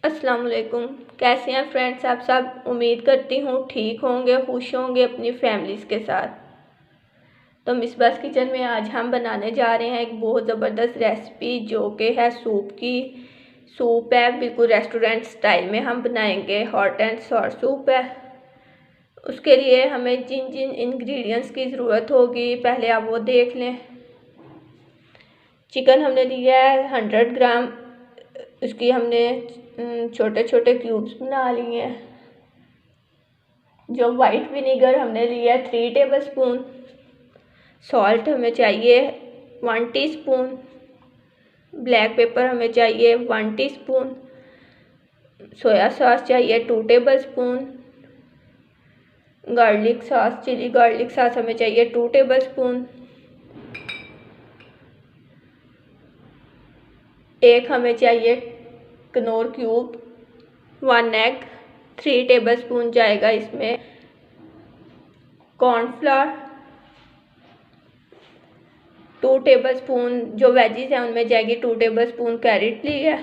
अस्सलाम वालेकुम। कैसे हैं फ्रेंड्स आप सब। उम्मीद करती हूँ ठीक होंगे, खुश होंगे अपनी फैमिलीज़ के साथ। तो मिसबास किचन में आज हम बनाने जा रहे हैं एक बहुत ज़बरदस्त रेसिपी जो कि है सूप की। सूप है बिल्कुल रेस्टोरेंट स्टाइल में हम बनाएंगे। हॉट एंड सॉर सूप है। उसके लिए हमें जिन जिन इंग्रेडिएंट्स की ज़रूरत होगी पहले आप वो देख लें। चिकन हमने लिया है 100 ग्राम। उसकी हमने छोटे छोटे क्यूब्स बना लिए हैं। जो वाइट विनेगर हमने लिया है 3 टेबल स्पून। सॉल्ट हमें चाहिए 1 टीस्पून। ब्लैक पेपर हमें चाहिए 1 टीस्पून। सोया सॉस चाहिए 2 tablespoon. Garlic sauce, chilli garlic sauce हमें चाहिए 2 टेबल स्पून। एक हमें चाहिए Knorr cube. 1 egg 3 tablespoon जाएगा इसमें। Cornflour 2 tablespoon. जो वेजीज हैं उनमें जाएगी 2 टेबल स्पून कैरेट ली है।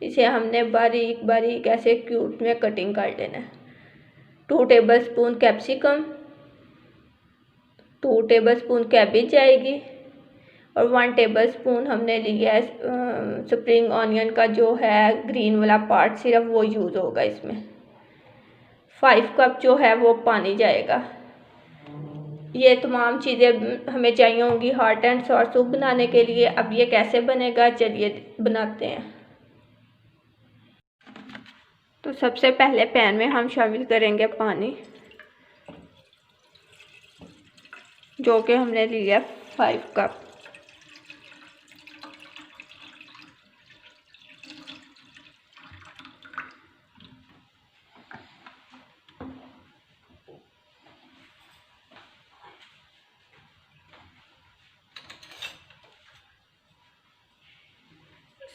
इसे हमने बारीक बारीक ऐसे क्यूब में कटिंग कर लेना है। 2 table spoon capsicum, 2 table spoon cabbage जाएगी और 1 टेबल स्पून हमने लिया है स्प्रिंग ऑनियन का जो है ग्रीन वाला पार्ट, सिर्फ वो यूज़ होगा इसमें। 5 कप जो है वो पानी जाएगा। ये तमाम चीज़ें हमें चाहिए होंगी हॉट एंड सॉर सूप बनाने के लिए। अब ये कैसे बनेगा चलिए बनाते हैं। तो सबसे पहले पैन में हम शामिल करेंगे पानी, जो कि हमने लिया 5 कप।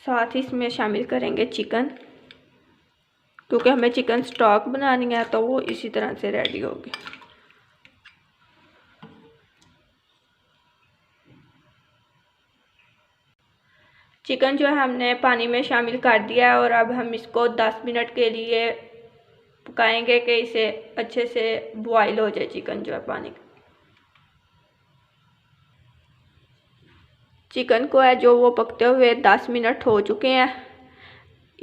साथ ही इसमें शामिल करेंगे चिकन, क्योंकि हमें चिकन स्टॉक बनानी है तो वो इसी तरह से रेडी होगी। चिकन जो है हमने पानी में शामिल कर दिया है और अब हम इसको 10 मिनट के लिए पकाएंगे कि इसे अच्छे से बॉईल हो जाए चिकन जो है पानी। चिकन को है जो वो पकते हुए 10 मिनट हो चुके हैं।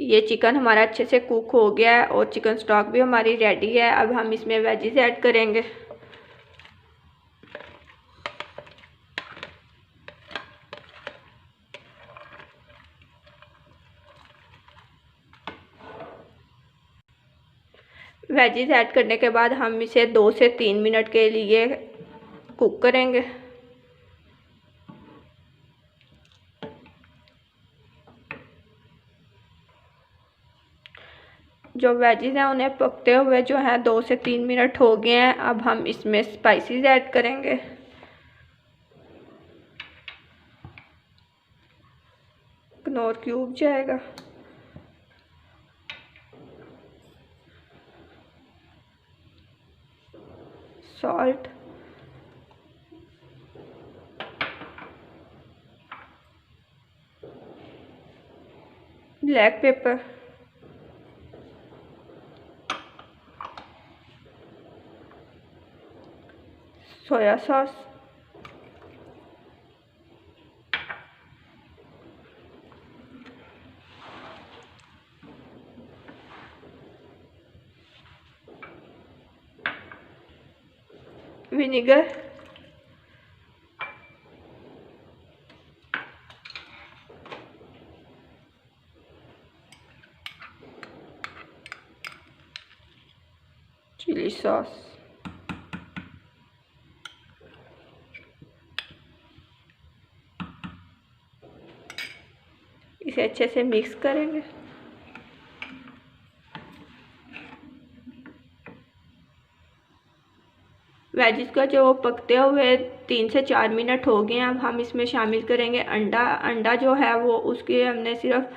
ये चिकन हमारा अच्छे से कुक हो गया है और चिकन स्टॉक भी हमारी रेडी है। अब हम इसमें वेजिस ऐड करेंगे। वेजिस ऐड करने के बाद हम इसे 2 से 3 मिनट के लिए कुक करेंगे। जो वेजिस हैं उन्हें पकते हुए जो है 2 से 3 मिनट हो गए हैं। अब हम इसमें स्पाइसेस ऐड करेंगे। कनौर क्यूब जाएगा, salt, black pepper, soya sauce, vinegar, chilli sauce. इसे अच्छे से मिक्स करेंगे। वेजिस का जो पकते हुए 3 से 4 मिनट हो गए हैं। अब हम इसमें शामिल करेंगे अंडा। अंडा जो है वो उसके हमने सिर्फ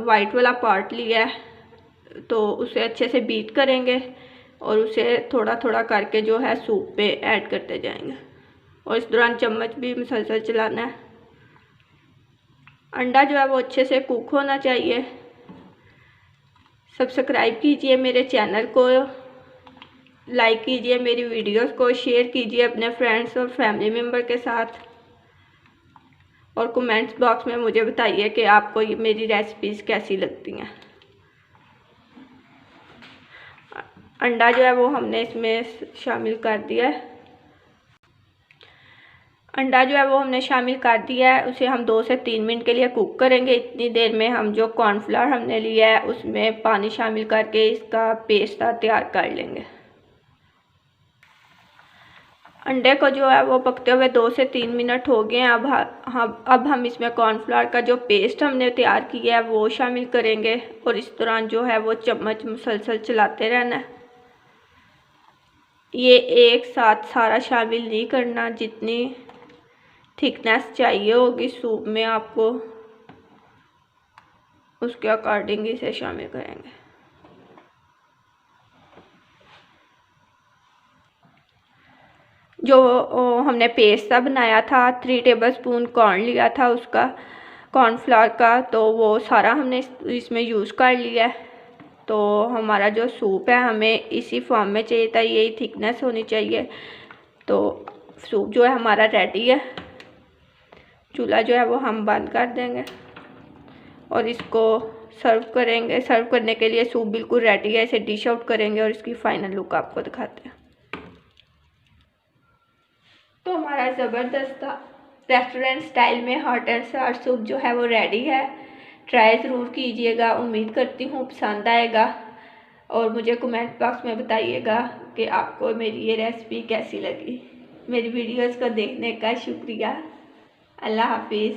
वाइट वाला पार्ट लिया है, तो उसे अच्छे से बीट करेंगे और उसे थोड़ा थोड़ा करके जो है सूप पे ऐड करते जाएंगे और इस दौरान चम्मच भी मुसलसल चलाना है। अंडा जो है वो अच्छे से कुक होना चाहिए। सब्सक्राइब कीजिए मेरे चैनल को, लाइक कीजिए मेरी वीडियोस को, शेयर कीजिए अपने फ्रेंड्स और फैमिली मेम्बर के साथ, और कमेंट्स बॉक्स में मुझे बताइए कि आपको ये मेरी रेसिपीज़ कैसी लगती हैं। अंडा जो है वो हमने इसमें शामिल कर दिया है। अंडा जो है वो हमने शामिल कर दिया है, उसे हम 2 से 3 मिनट के लिए कुक करेंगे। इतनी देर में हम जो कॉर्नफ्लावर हमने लिया है उसमें पानी शामिल करके इसका पेस्ट तैयार कर लेंगे। अंडे को जो है वो पकते हुए 2 से 3 मिनट हो गए हैं। अब हम इसमें कॉर्नफ्लावर का जो पेस्ट हमने तैयार किया है वो शामिल करेंगे, और इस दौरान जो है वो चम्मच मुसलसल चलाते रहना है। ये एक साथ सारा शामिल नहीं करना, जितनी थिकनेस चाहिए होगी सूप में आपको उसके अकॉर्डिंग इसे शामिल करेंगे। जो हमने पेस्ट सा बनाया था, 3 टेबलस्पून कॉर्न लिया था उसका, कॉर्नफ्लावर का, तो वो सारा हमने इसमें यूज़ कर लिया है। तो हमारा जो सूप है हमें इसी फॉर्म में चाहिए था, यही थिकनेस होनी चाहिए। तो सूप जो है हमारा रेडी है। चूल्हा जो है वो हम बंद कर देंगे और इसको सर्व करेंगे। सर्व करने के लिए सूप बिल्कुल रेडी है। इसे डिश आउट करेंगे और इसकी फाइनल लुक आपको दिखाते हैं। तो हमारा ज़बरदस्त रेस्टोरेंट स्टाइल में हॉट एंड सार सूप जो है वो रेडी है। ट्राई ज़रूर कीजिएगा, उम्मीद करती हूँ पसंद आएगा, और मुझे कमेंट बॉक्स में बताइएगा कि आपको मेरी ये रेसिपी कैसी लगी। मेरी वीडियोस को देखने का शुक्रिया। अल्लाह हाफिज़।